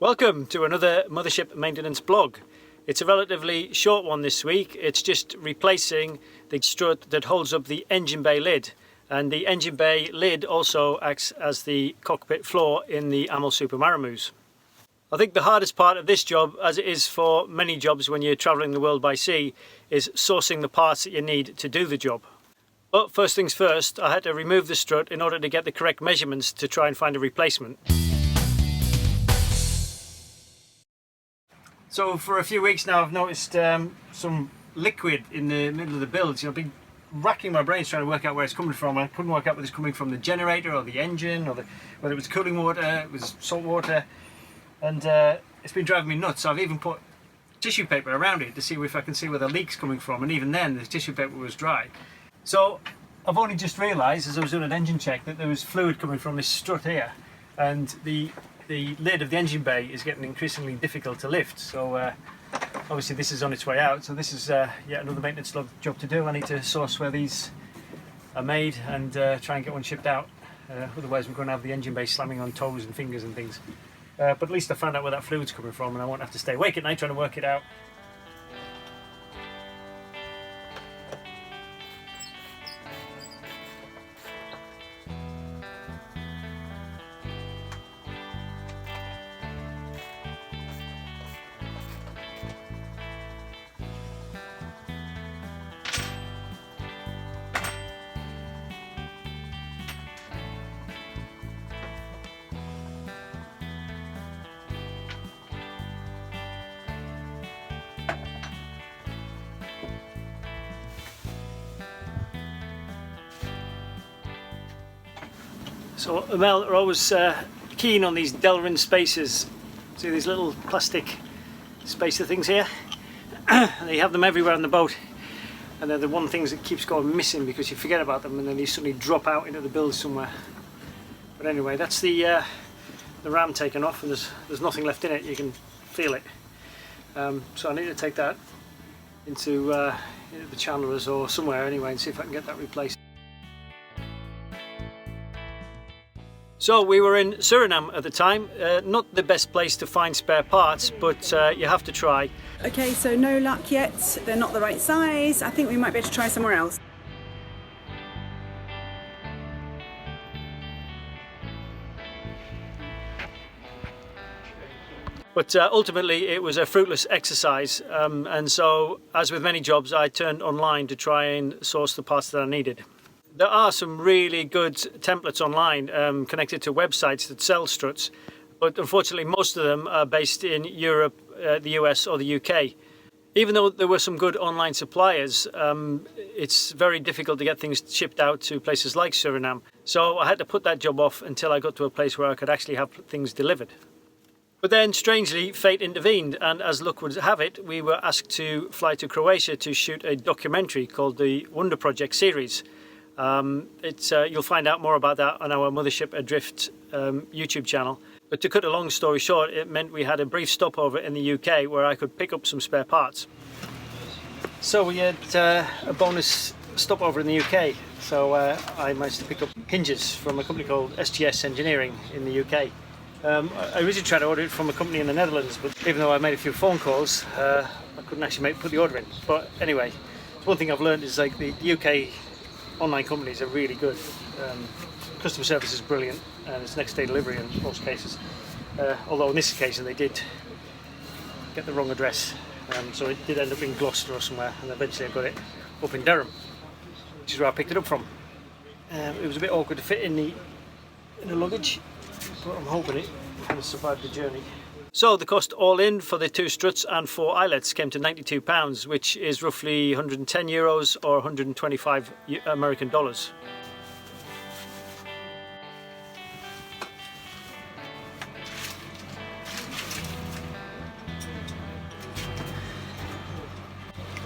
Welcome to another Mothership maintenance blog. It's a relatively short one this week. It's just replacing the strut that holds up the engine bay lid. And the engine bay lid also acts as the cockpit floor in the AML Super Maramus. I think the hardest part of this job, as it is for many jobs when you're travelling the world by sea, is sourcing the parts that you need to do the job. But first things first, I had to remove the strut in order to get the correct measurements to try and find a replacement. So for a few weeks now I've noticed some liquid in the middle of the build. So I've been racking my brains trying to work out where it's coming from. I couldn't work out whether it's coming from the generator or the engine, or whether it was cooling water, it was salt water, and it's been driving me nuts. So I've even put tissue paper around it to see if I can see where the leak's coming from, and even then the tissue paper was dry. So I've only just realised as I was doing an engine check that there was fluid coming from this strut here, and the lid of the engine bay is getting increasingly difficult to lift. So obviously this is on its way out, so this is yet another maintenance job to do. I need to source where these are made and try and get one shipped out, otherwise we're going to have the engine bay slamming on toes and fingers and things. But at least I found out where that fluid's coming from and I won't have to stay awake at night trying to work it out. So AML are always keen on these Delrin spacers. See these little plastic spacer things here? And they have them everywhere on the boat, and they're the one things that keeps going missing because you forget about them and then they suddenly drop out into the build somewhere. But anyway, that's the ram taken off, and there's nothing left in it. You can feel it. So I need to take that into the chandlers or somewhere anyway and see if I can get that replaced. So we were in Suriname at the time, not the best place to find spare parts, but you have to try. Okay, so no luck yet, they're not the right size. I think we might be able to try somewhere else. But ultimately it was a fruitless exercise, and so as with many jobs I turned online to try and source the parts that I needed. There are some really good templates online connected to websites that sell struts, but unfortunately most of them are based in Europe, the US or the UK. Even though there were some good online suppliers, it's very difficult to get things shipped out to places like Suriname. So I had to put that job off until I got to a place where I could actually have things delivered. But then strangely fate intervened, and as luck would have it, we were asked to fly to Croatia to shoot a documentary called the Wonder Project series. You'll find out more about that on our Mothership Adrift YouTube channel. But to cut a long story short, it meant we had a brief stopover in the UK where I could pick up some spare parts. So we had a bonus stopover in the UK. So I managed to pick up hinges from a company called SGS Engineering in the UK. I originally tried to order it from a company in the Netherlands, but even though I made a few phone calls, I couldn't actually put the order in. But anyway, one thing I've learned is like the UK online companies are really good. Customer service is brilliant, and it's next day delivery in most cases. Although on this occasion they did get the wrong address, so it did end up in Gloucester or somewhere, and eventually I got it up in Durham, which is where I picked it up from. It was a bit awkward to fit in the luggage, but I'm hoping it will survive the journey. So the cost all in for the 2 struts and 4 eyelets came to £92, which is roughly €110 or 125 American dollars.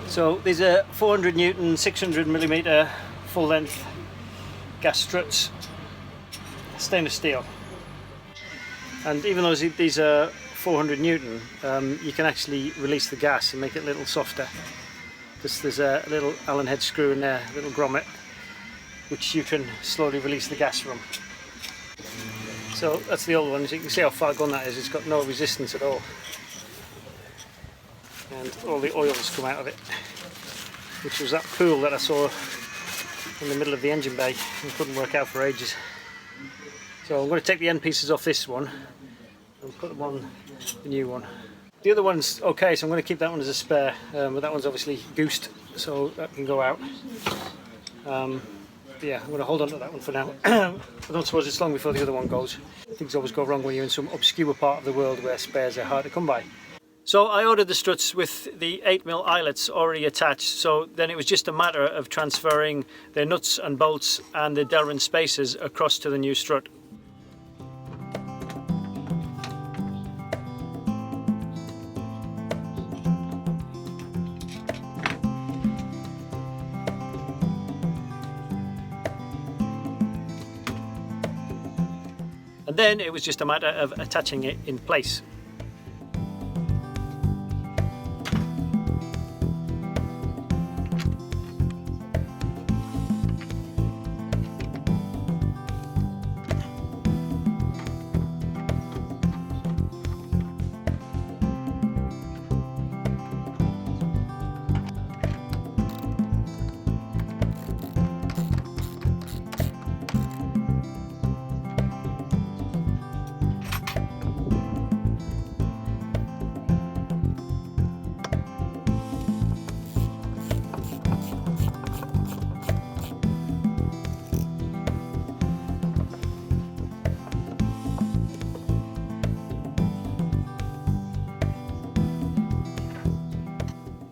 So these are 400 Newton, 600 millimeter full length gas struts, stainless steel. And even though these are 400 Newton, you can actually release the gas and make it a little softer. There's a little Allen head screw in there, a little grommet, which you can slowly release the gas from. So that's the old one. As you can see how far gone that is. It's got no resistance at all. And all the oils come out of it, which was that pool that I saw in the middle of the engine bay and couldn't work out for ages. So I'm going to take the end pieces off this one and put them on the new one. The other one's okay, so I'm going to keep that one as a spare, but that one's obviously goosed, so that can go out. Yeah, I'm going to hold on to that one for now. I don't suppose it's long before the other one goes. Things always go wrong when you're in some obscure part of the world where spares are hard to come by. So I ordered the struts with the 8mm eyelets already attached, so then it was just a matter of transferring the nuts and bolts and the Delrin spacers across to the new strut. And then it was just a matter of attaching it in place.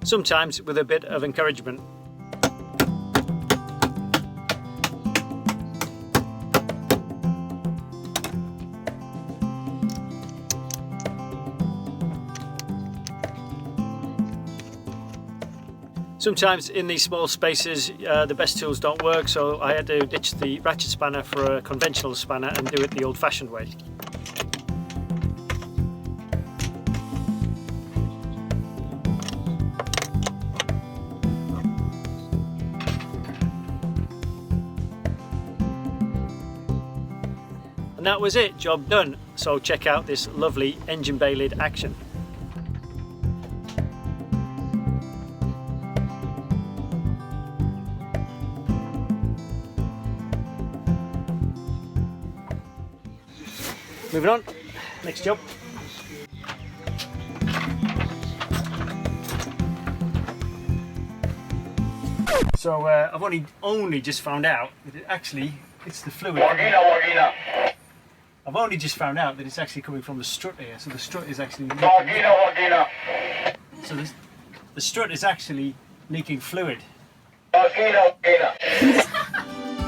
Sometimes with a bit of encouragement. Sometimes in these small spaces the best tools don't work, so I had to ditch the ratchet spanner for a conventional spanner and do it the old-fashioned way. And that was it, job done. So check out this lovely engine bay lid action. Moving on, next job. So I've only just found out that it's the fluid. I've only just found out that it's actually coming from the strut here, so the strut is actually the strut is actually leaking fluid.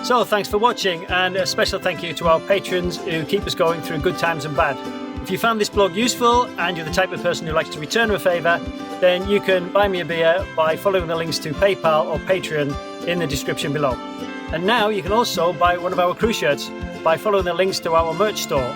So thanks for watching, and a special thank you to our patrons who keep us going through good times and bad. If you found this blog useful and you're the type of person who likes to return a favour, then you can buy me a beer by following the links to PayPal or Patreon in the description below. And now you can also buy one of our crew shirts by following the links to our merch store.